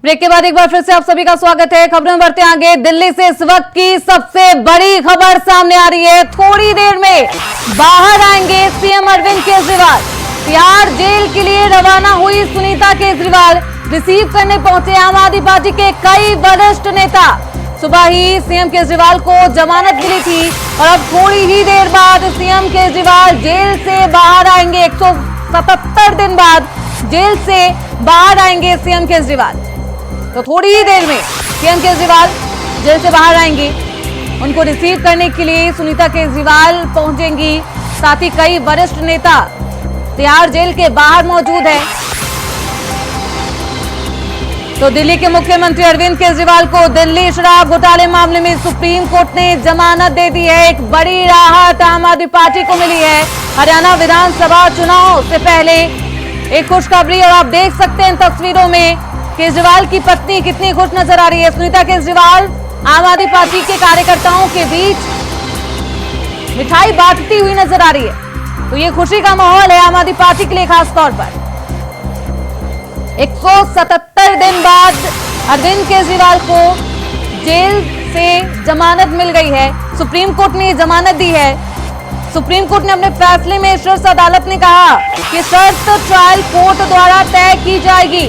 Break के बाद एक बार फिर से आप सभी का स्वागत है। खबरों में बढ़ते आगे। दिल्ली से इस वक्त की सबसे बड़ी खबर सामने आ रही है। थोड़ी देर में बाहर आएंगे सीएम अरविंद केजरीवाल। तिहाड़ जेल के लिए रवाना हुई सुनीता केजरीवाल रिसीव करने पहुंचे आम आदमी पार्टी के कई वरिष्ठ नेता। सुबह ही सीएम केजरीवाल को जमानत मिली थी और अब थोड़ी ही देर बाद सीएम केजरीवाल जेल से बाहर आएंगे। 177 दिन बाद जेल से बाहर आएंगे सीएम केजरीवाल। तो थोड़ी ही देर में सीएम केजरीवाल जेल से बाहर आएंगी। उनको रिसीव करने के लिए सुनीता केजरीवाल पहुंचेंगी। साथ ही कई वरिष्ठ नेता तिहाड़ जेल के बाहर मौजूद हैं। तो दिल्ली के मुख्यमंत्री अरविंद केजरीवाल को दिल्ली शराब घोटाले मामले में सुप्रीम कोर्ट ने जमानत दे दी है। एक बड़ी राहत आम आदमी पार्टी को मिली है। हरियाणा विधानसभा चुनाव से पहले एक खुशखबरी, और आप देख सकते हैं इन तस्वीरों में केजरीवाल की पत्नी कितनी खुश नजर आ रही है। सुनीता केजरीवाल आम आदमी पार्टी के कार्यकर्ताओं के बीच मिठाई बांटती हुई नजर आ रही है। तो ये खुशी का माहौल है आम आदमी पार्टी के लिए खास तौर पर। 177 दिन बाद अरविंद केजरीवाल को जेल से जमानत मिल गई है। सुप्रीम कोर्ट ने जमानत दी है। सुप्रीम कोर्ट ने अपने फैसले में शीर्ष अदालत ने कहा कि शर्त ट्रायल कोर्ट द्वारा तय की जाएगी।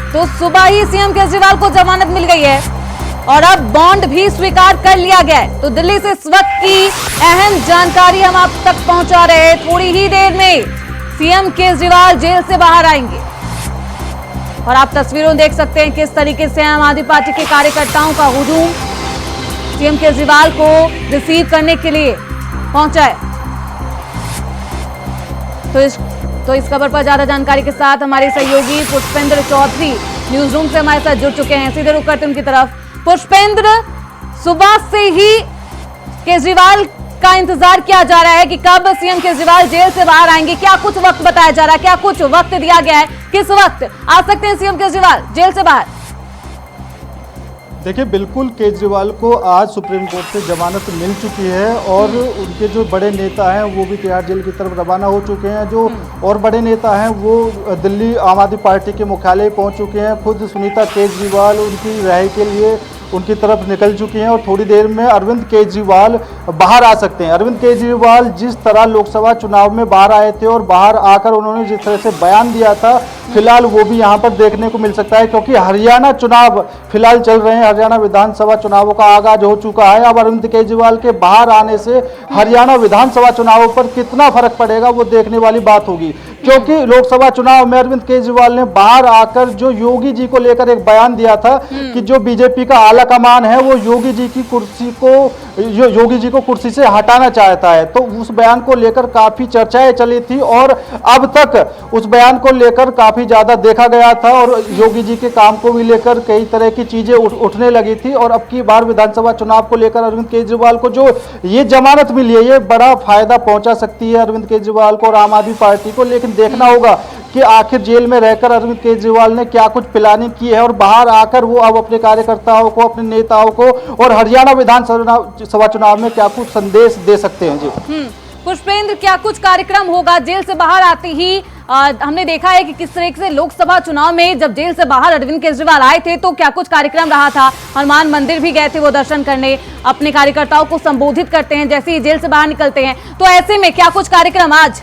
तो सुबह ही सीएम केजरीवाल को जमानत मिल गई है और अब बॉन्ड भी स्वीकार कर लिया गया है। तो दिल्ली से इस वक्त की अहम जानकारी हम आप तक पहुंचा रहे हैं। थोड़ी ही देर में सीएम केजरीवाल जेल से बाहर आएंगे और आप तस्वीरों देख सकते हैं किस तरीके से आम आदमी पार्टी के कार्यकर्ताओं का हुजूम सीएम केजरीवाल को रिसीव करने के लिए पहुंचा है। तो इस खबर पर ज्यादा जानकारी के साथ हमारे सहयोगी पुष्पेंद्र चौधरी न्यूज रूम से हमारे साथ जुड़ चुके हैं। सीधे रुक करते उनकी तरफ। पुष्पेंद्र, सुबह से ही केजरीवाल का इंतजार किया जा रहा है कि कब सीएम केजरीवाल जेल से बाहर आएंगे। क्या कुछ वक्त बताया जा रहा है, क्या कुछ वक्त दिया गया है, किस वक्त आ सकते हैं सीएम केजरीवाल जेल से बाहर? देखिए, बिल्कुल केजरीवाल को आज सुप्रीम कोर्ट से जमानत मिल चुकी है और उनके जो बड़े नेता हैं वो भी तिहाड़ जेल की तरफ रवाना हो चुके हैं। जो और बड़े नेता हैं वो दिल्ली आम आदमी पार्टी के मुख्यालय पहुंच चुके हैं। खुद सुनीता केजरीवाल उनकी रिहाई के लिए उनकी तरफ निकल चुकी हैं और थोड़ी देर में अरविंद केजरीवाल बाहर आ सकते हैं। अरविंद केजरीवाल जिस तरह लोकसभा चुनाव में बाहर आए थे और बाहर आकर उन्होंने जिस तरह से बयान दिया था, फिलहाल वो भी यहाँ पर देखने को मिल सकता है, क्योंकि हरियाणा चुनाव फिलहाल चल रहे हैं। हरियाणा विधानसभा चुनावों का आगाज हो चुका है। अब अरविंद केजरीवाल के बाहर आने से हरियाणा विधानसभा चुनावों पर कितना फर्क पड़ेगा वो देखने वाली बात होगी, क्योंकि लोकसभा चुनाव में अरविंद केजरीवाल ने बाहर आकर जो योगी जी को लेकर एक बयान दिया था कि जो बीजेपी का आला कमान है वो योगी जी को कुर्सी से हटाना चाहता है। तो उस बयान को लेकर काफी चर्चाएं चली थी और अब तक उस बयान को लेकर काफी ज्यादा देखा गया था और योगी जी के काम को भी लेकर कई तरह की चीजें उठने लगी थी। और अब की बार विधानसभा चुनाव को लेकर अरविंद केजरीवाल को जो ये जमानत मिली है ये बड़ा फायदा पहुंचा सकती है अरविंद केजरीवाल को और आम आदमी पार्टी को। लेकिन देखना होगा कि आखिर जेल में रहकर अरविंद केजरीवाल ने क्या कुछ प्लानिंग की है और बाहर आकर वो अब अपने कार्यकर्ताओं को, अपने नेताओं को और हरियाणा विधानसभा चुनाव में क्या कुछ संदेश दे सकते हैं। जी पुष्पेंद्र, क्या कुछ कार्यक्रम होगा जेल से बाहर आते ही? हमने देखा है कि किस तरीके से लोकसभा चुनाव में जब जेल से बाहर अरविंद केजरीवाल आए थे तो क्या कुछ कार्यक्रम रहा था। हनुमान मंदिर भी गए थे वो दर्शन करने, अपने कार्यकर्ताओं को संबोधित करते हैं जैसे ही जेल से बाहर निकलते हैं। तो ऐसे में क्या कुछ कार्यक्रम आज?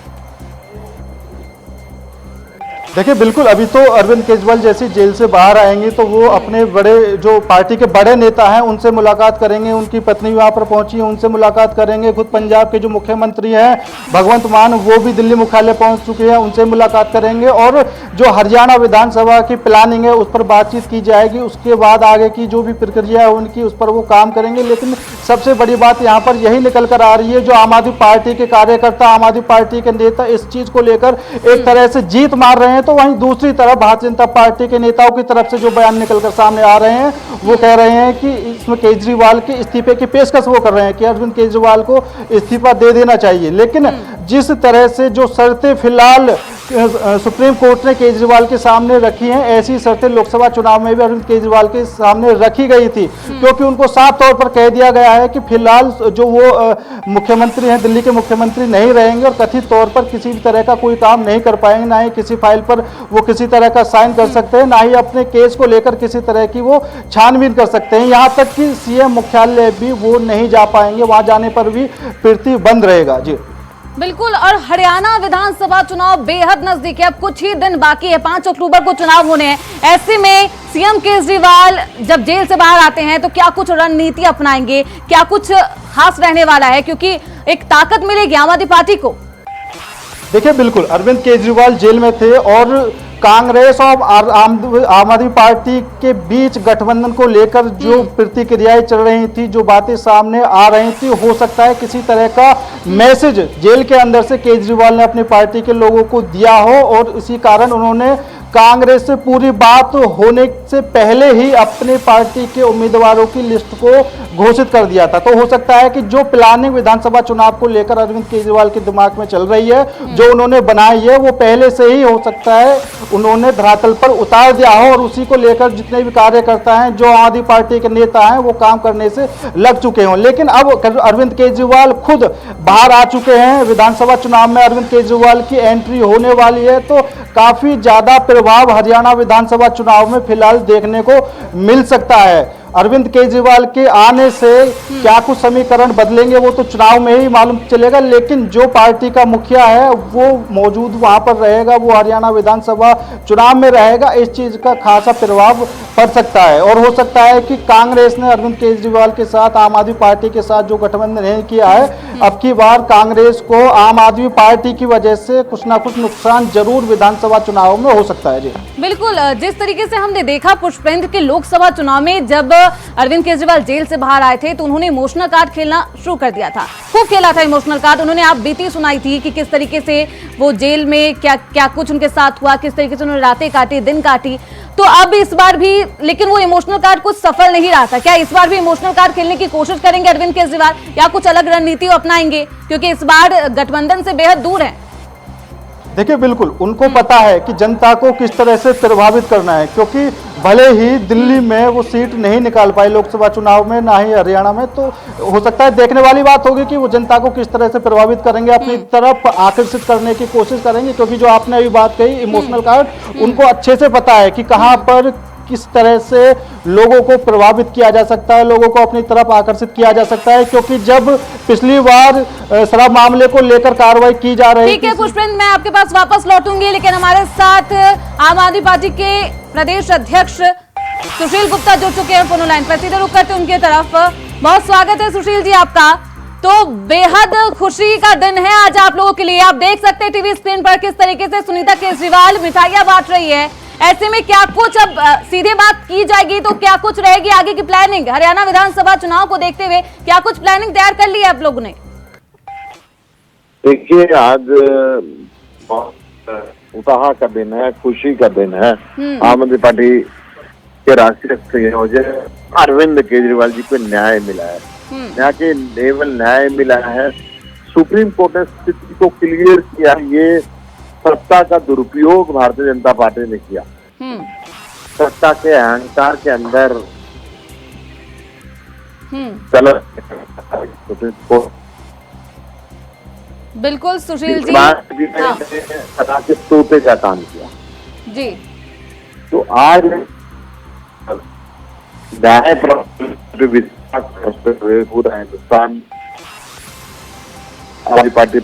देखिए, बिल्कुल अभी तो अरविंद केजरीवाल जैसे जेल से बाहर आएंगे तो वो अपने बड़े जो पार्टी के बड़े नेता हैं उनसे मुलाकात करेंगे। उनकी पत्नी वहां पर पहुंची है, उनसे मुलाकात करेंगे। खुद पंजाब के जो मुख्यमंत्री हैं भगवंत मान वो भी दिल्ली मुख्यालय पहुंच चुके हैं, उनसे मुलाकात करेंगे और जो हरियाणा विधानसभा की प्लानिंग है उस पर बातचीत की जाएगी। उसके बाद आगे की जो भी प्रक्रिया है उनकी उस पर वो काम करेंगे। लेकिन सबसे बड़ी बात यहाँ पर यही निकल कर आ रही है, जो आम आदमी पार्टी के कार्यकर्ता, आम आदमी पार्टी के नेता इस चीज को लेकर एक तरह से जीत मार रहे हैं। तो वहीं दूसरी तरफ भारतीय जनता पार्टी के नेताओं की तरफ से जो बयान निकलकर सामने आ रहे हैं वो कह रहे हैं कि इसमें केजरीवाल के इस्तीफे की पेशकश वो कर रहे हैं कि अरविंद केजरीवाल को इस्तीफा दे देना चाहिए। लेकिन जिस तरह से जो शर्तें फिलहाल सुप्रीम कोर्ट ने केजरीवाल के सामने रखी हैं। ऐसी शर्तें लोकसभा चुनाव में भी अरविंद केजरीवाल के सामने रखी गई थी, क्योंकि उनको साफ तौर पर कह दिया गया है कि फिलहाल जो वो मुख्यमंत्री हैं, दिल्ली के मुख्यमंत्री नहीं रहेंगे और कथित तौर पर किसी भी तरह का कोई काम नहीं कर पाएंगे, ना ही किसी फाइल पर वो किसी तरह का साइन कर सकते हैं, ना ही अपने केस को लेकर किसी तरह की वो छानबीन कर सकते हैं। यहाँ तक कि सीएम मुख्यालय भी वो नहीं जा पाएंगे, वहां जाने पर भी फिरती बंद रहेगा। जी बिल्कुल। और हरियाणा विधानसभा चुनाव बेहद नजदीक है, अब कुछ ही दिन बाकी है, 5 अक्टूबर को चुनाव होने हैं। ऐसे में सीएम केजरीवाल जब जेल से बाहर आते हैं तो क्या कुछ रणनीति अपनाएंगे, क्या कुछ खास रहने वाला है, क्योंकि एक ताकत मिलेगी आम आदमी पार्टी को? देखिए, बिल्कुल अरविंद केजरीवाल जेल में थे और कांग्रेस और आम आदमी पार्टी के बीच गठबंधन को लेकर जो प्रतिक्रियाएं चल रही थी, जो बातें सामने आ रही थी, हो सकता है किसी तरह का मैसेज जेल के अंदर से केजरीवाल ने अपनी पार्टी के लोगों को दिया हो और इसी कारण उन्होंने कांग्रेस से पूरी बात होने से पहले ही अपनी पार्टी के उम्मीदवारों की लिस्ट को घोषित कर दिया था। तो हो सकता है कि जो प्लानिंग विधानसभा चुनाव को लेकर अरविंद केजरीवाल के दिमाग में चल रही है, जो उन्होंने बनाई है, वो पहले से ही हो सकता है उन्होंने धरातल पर उतार दिया हो और उसी को लेकर जितने भी कार्यकर्ता हैं, जो आम आदमी पार्टी के नेता हैं, वो काम करने से लग चुके हों। लेकिन अब अरविंद केजरीवाल खुद बाहर आ चुके हैं, विधानसभा चुनाव में अरविंद केजरीवाल की एंट्री होने वाली है, तो काफी ज्यादा प्रभाव हरियाणा विधानसभा चुनाव में फिलहाल देखने को मिल सकता है। अरविंद केजरीवाल के आने से क्या कुछ समीकरण बदलेंगे वो तो चुनाव में ही मालूम चलेगा, लेकिन जो पार्टी का मुखिया है वो मौजूद वहां पर रहेगा, वो हरियाणा विधानसभा चुनाव में रहेगा। इस चीज का खासा प्रभाव पड़ सकता है और हो सकता है कि कांग्रेस ने अरविंद केजरीवाल के साथ आम आदमी पार्टी के साथ जो गठबंधन नहीं किया है, अब की बार कांग्रेस को आम आदमी पार्टी की वजह से कुछ ना कुछ नुकसान जरूर विधानसभा चुनाव में हो सकता है। जी बिल्कुल, जिस तरीके से हमने देखा पुष्पेंद्र के लोकसभा चुनाव में जब अरविंद केजरीवाल जेल से बाहर आए थे तो उन्होंने इमोशनल कार्ड खेलना शुरू कर दिया था, खूब खेला था इमोशनल कार्ड। उन्होंने आप बीती सुनाई थी कि किस तरीके से वो जेल में क्या कुछ उनके साथ हुआ, किस तरीके से उन्होंने रातें काटी, दिन काटी। तो अब इस बार भी, लेकिन वो इमोशनल कार्ड कुछ सफल नहीं रहा था। क्या इस बार भी इमोशनल कार्ड खेलने की कोशिश करेंगे अरविंद केजरीवाल या कुछ अलग रणनीति अपनाएंगे, क्योंकि इस बार गठबंधन से बेहद दूर है? देखिए, बिल्कुल उनको पता है कि जनता को किस तरह से प्रभावित करना है, क्योंकि भले ही दिल्ली में वो सीट नहीं निकाल पाए लोकसभा चुनाव में, ना ही हरियाणा में, तो हो सकता है देखने वाली बात होगी कि वो जनता को किस तरह से प्रभावित करेंगे, अपनी तरफ आकर्षित करने की कोशिश करेंगे। क्योंकि जो आपने अभी बात कही इमोशनल कार्ड, उनको अच्छे से पता है कि कहां पर किस तरह से लोगों को प्रभावित किया जा सकता है, लोगों को अपनी तरफ आकर्षित किया जा सकता है। क्योंकि जब पिछली बार शराब मामले को लेकर कार्रवाई की जा रही थी। ठीक है पुष्पेंद्र, मैं आपके पास वापस लौटूंगी, लेकिन हमारे साथ आम आदमी पार्टी के प्रदेश अध्यक्ष सुशील गुप्ता जुड़ चुके हैं फोन लाइन पर। सीधे रुक करते उनकी तरफ। बहुत स्वागत है सुशील जी आपका। तो बेहद खुशी का दिन है आज आप लोगों के लिए। आप देख सकते हैं टीवी स्क्रीन पर किस तरीके से सुनीता केजरीवाल मिठाइयां बांट रही है। ऐसे में क्या कुछ, अब सीधे बात की जाएगी तो क्या कुछ रहेगी आगे की प्लानिंग? हरियाणा विधानसभा चुनाव को देखते हुए क्या कुछ प्लानिंग तैयार कर ली है आप लोगों ने? देखिए, आज बहुत उत्साह का दिन है, खुशी का दिन है। आम आदमी पार्टी के राष्ट्रीय संयोजक अरविंद केजरीवाल जी को न्याय मिला है। यहाँ के केवल न्याय मिला है, सुप्रीम कोर्ट ने स्थिति को क्लियर किया। ये सत्ता का दुरुपयोग भारतीय जनता पार्टी ने किया, सत्ता के अहंकार के अंदर बिल्कुल सुशील जी, सत्ता के तोते का काम किया जी। तो आज न्याय विश्वास हुए पूरा हिंदुस्तान आम पार्टी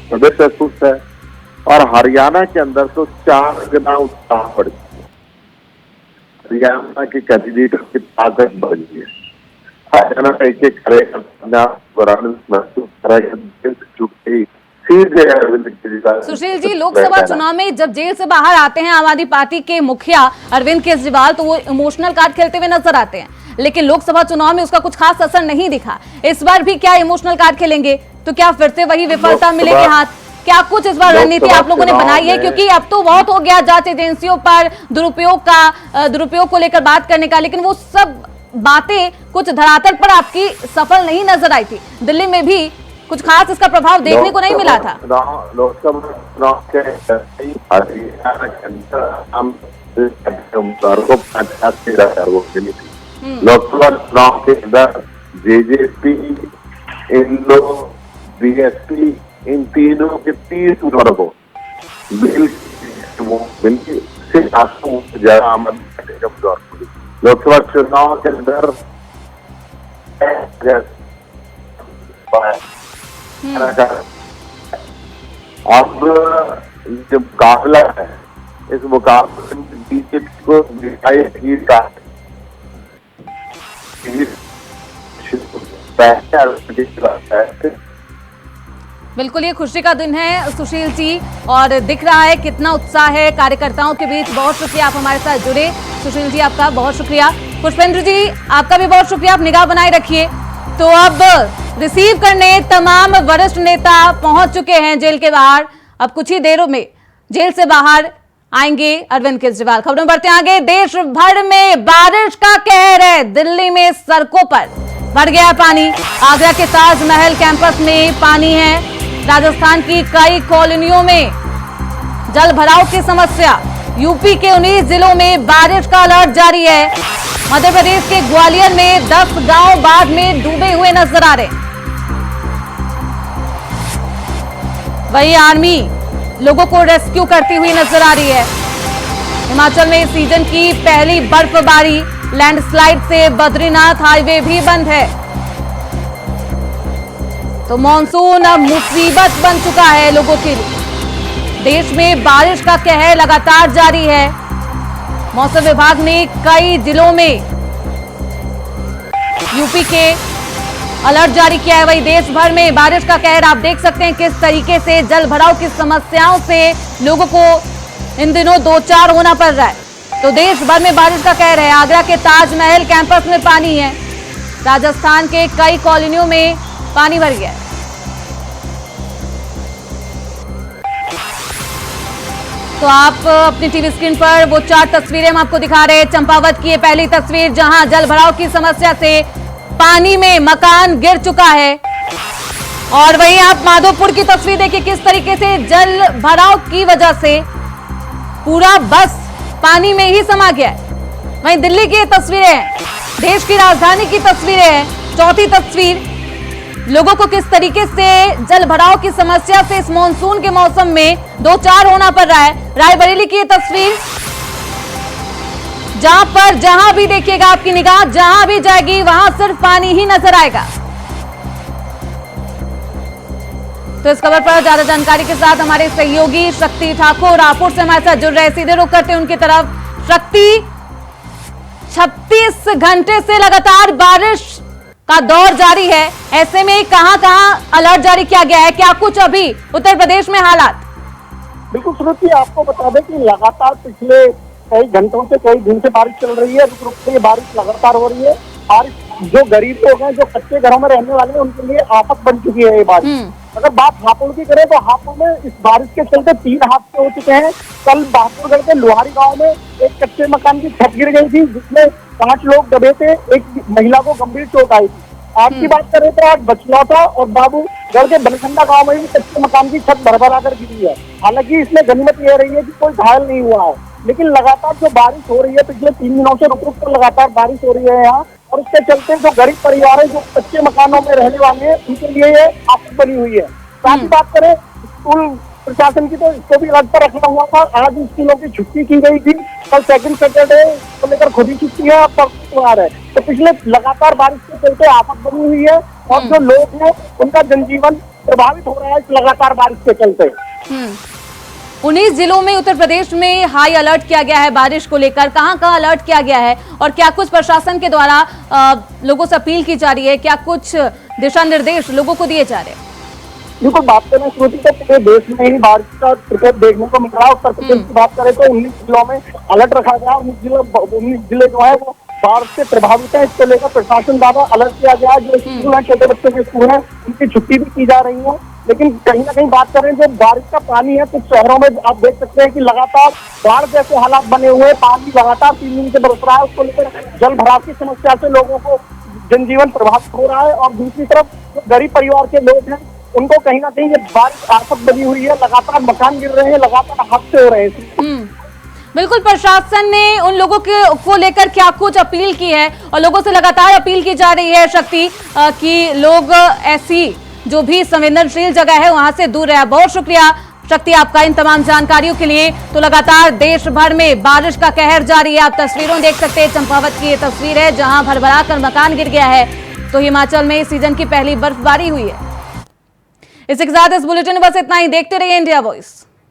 प्रदेश खुश है और हरियाणा के अंदर तो 4 गुना उत्साह बढ़ गया है। हरियाणा के कैंडिडेट की ताकत बढ़ गई है। हरियाणा का एक कार्यकर्ता महसूस सुशील जी, लोकसभा चुनाव में जब जेल से बाहर आते हैं आम आदमी पार्टी के मुखिया अरविंद केजरीवाल, तो वो इमोशनल कार्ड खेलते हुए नजर आते हैं, लेकिन लोकसभा चुनाव में उसका कुछ खास असर नहीं दिखा। इस बार भी क्या इमोशनल कार्ड खेलेंगे तो क्या फिर से वही विफलता मिलेगी हाथ? क्या कुछ इस बार रणनीति आप लोगों ने बनाई है? क्योंकि अब तो बहुत हो गया जांच एजेंसियों पर दुरुपयोग को लेकर बात करने का, लेकिन वो सब बातें कुछ धरातल पर आपकी सफल नहीं नजर आई थी। दिल्ली में भी कुछ खास इसका प्रभाव देखने को नहीं मिला था। लोकसभा चुनाव के हरियाणा के अंदर हम को 50,000 वोट मिली थी। लोकसभा चुनाव के अंदर जेजेपी, इन लोग बीएसपी, इन तीनों के 30 उम्मीदवारों को मिलकर से 800 ज्यादा आम आदमी पार्टी का उम्मीदवार मिली। लोकसभा चुनाव के अंदर अब जो मुकाबला है, इस मुकाबले में बीजेपी को दिखाई सीट का बिल्कुल ये खुशी का दिन है सुशील जी, और दिख रहा है कितना उत्साह है कार्यकर्ताओं के बीच। बहुत शुक्रिया आप हमारे साथ जुड़े। सुशील जी आपका बहुत शुक्रिया। पुष्पेंद्र जी आपका भी बहुत शुक्रिया, आप निगाह बनाए रखिए। तो अब रिसीव करने तमाम वरिष्ठ नेता पहुंच चुके हैं जेल के बाहर। अब कुछ ही देरों में जेल से बाहर आएंगे अरविंद केजरीवाल। खबरों बढ़ते आगे। देश भर में बारिश का कहर है। दिल्ली में सड़कों पर बढ़ गया है पानी। आगरा के ताजमहल कैंपस में पानी है। राजस्थान की कई कॉलोनियों में जल भराव की समस्या। यूपी के 19 जिलों में बारिश का अलर्ट जारी है। मध्य प्रदेश के ग्वालियर में 10 गांव बाढ़ में डूबे हुए नजर आ रहे। वहीं आर्मी लोगों को रेस्क्यू करती हुई नजर आ रही है। हिमाचल में इस सीजन की पहली बर्फबारी। लैंडस्लाइड से बद्रीनाथ हाईवे भी बंद है। तो मॉनसून अब मुसीबत बन चुका है लोगों के लिए। देश में बारिश का कहर लगातार जारी है। मौसम विभाग ने कई जिलों में यूपी के अलर्ट जारी किया है। वहीं देश भर में बारिश का कहर आप देख सकते हैं किस तरीके से जल भराव की समस्याओं से लोगों को इन दिनों दो चार होना पड़ रहा है। तो देश भर में बारिश का कहर है। आगरा के ताजमहल कैंपस में पानी है। राजस्थान के कई कॉलोनियों में पानी भर गया है। तो आप अपनी टीवी स्क्रीन पर वो 4 तस्वीरें हम आपको दिखा रहे हैं। चंपावत की ये पहली तस्वीर जहां जल भराव की समस्या से पानी में मकान गिर चुका है। और वहीं आप माधोपुर की तस्वीर देखिए किस तरीके से जल भराव की वजह से पूरा बस पानी में ही समा गया है। वहीं दिल्ली की ये तस्वीरें हैं, देश की राजधानी की तस्वीरें हैं। चौथी तस्वीर लोगों को किस तरीके से जल भराव की समस्या से इस मॉनसून के मौसम में दो चार होना पड़ रहा है। रायबरेली की ये तस्वीर जहां भी देखिएगा आपकी निगाह जहां भी जाएगी वहां सिर्फ पानी ही नजर आएगा। तो इस खबर पर ज्यादा जानकारी के साथ हमारे सहयोगी शक्ति ठाकुर रायपुर से हमारे साथ जुड़ रहे। सीधे रुख करते हैं उनकी तरफ। शक्ति, 36 घंटे से लगातार बारिश का दौर जारी है। ऐसे में कहां-कहां अलर्ट जारी किया गया है? क्या कुछ अभी उत्तर प्रदेश में हालात? बिल्कुल सुरक्षित। आपको बता दें कि लगातार पिछले कई घंटों से कई दिन से बारिश चल रही है। रुक रुक से बारिश लगातार हो रही है। बारिश जो गरीब लोग हैं, जो कच्चे घरों में रहने वाले हैं, उनके लिए आफत बन चुकी है ये बारिश। अगर बात हापुड़ की करें तो हापुड़ में इस बारिश के चलते 3 हादसे हो चुके हैं। कल बहादुरगढ़ के लोहारी गांव में एक कच्चे मकान की छत गिर गई थी जिसमें 5 लोग दबे थे। एक महिला को गंभीर चोट आई थी। आज की बात करें तो आज बचलौटा और बाबूगढ़ के बनखंडा गांव में भी कच्चे मकान की छत भरभरा कर गिरी है। हालांकि इसमें गनीमत यह रही है कि कोई घायल नहीं हुआ है। लेकिन लगातार जो बारिश हो रही है, पिछले 3 दिनों से रुक रुक कर लगातार बारिश हो रही है यहाँ, और उसके चलते जो गरीब परिवार है, जो कच्चे मकानों में रहने वाले हैं, उनके लिए ये आफत बनी हुई है। साथ ही बात करें स्कूल प्रशासन की तो इसको भी अलर्ट पर रखा हुआ था। आज स्कूलों की छुट्टी की गई थी। कल सेकंड सैटरडे को लेकर खुद ही छुट्टी है और परसों त्योहार है। तो पिछले लगातार बारिश के चलते आफत बनी हुई है और जो लोग हैं उनका जनजीवन प्रभावित हो रहा है इस लगातार बारिश के चलते। 19 जिलों में उत्तर प्रदेश में हाई अलर्ट किया गया है बारिश को लेकर। कहां अलर्ट किया गया है और क्या कुछ प्रशासन के द्वारा लोगों से अपील की जा रही है? क्या कुछ दिशा निर्देश लोगों को दिए जा रहे हैं? बिल्कुल, बात करें श्रुति तो पूरे देश में ही बारिश का प्रकोप देखने को मिल रहा है। उत्तर प्रदेश की बात करें तो 19 जिलों में अलर्ट रखा गया। 19 जिले जो है वो बाढ़ से प्रभावित है। इसको लेकर प्रशासन द्वारा अलर्ट किया गया। जो स्कूल है, छोटे बच्चों के स्कूल है, उनकी छुट्टी भी की जा रही है। लेकिन कहीं ना कहीं बात करें जो बारिश का पानी है, कुछ शहरों में आप देख सकते हैं कि लगातार बाढ़ जैसे हालात बने हुए हैं। पानी लगातार 3 दिन से बरस रहा है। उसको लेकर जल भराव की समस्या से लोगों को जनजीवन प्रभावित हो रहा है। और दूसरी तरफ जो गरीब परिवार के लोग हैं उनको कहीं ना कहीं ये बारिश आफत बनी हुई है, लगातार मकान गिर रहे हैं, लगातार हादसे हो रहे हैं। बिल्कुल, प्रशासन ने उन लोगों को लेकर क्या कुछ अपील की है और लोगों से लगातार अपील की जा रही है शक्ति कि लोग ऐसी जो भी संवेदनशील जगह है वहां से दूर रहे। बहुत शुक्रिया शक्ति आपका इन तमाम जानकारियों के लिए। तो लगातार देश भर में बारिश का कहर जारी है। आप तस्वीरों देख सकते हैं, चंपावत की ये तस्वीर है जहां भरभरा कर मकान गिर गया है। तो हिमाचल में इस सीजन की पहली बर्फबारी हुई है। इसी के साथ इस बुलेटिन में बस इतना ही। देखते रहिए इंडिया वॉइस।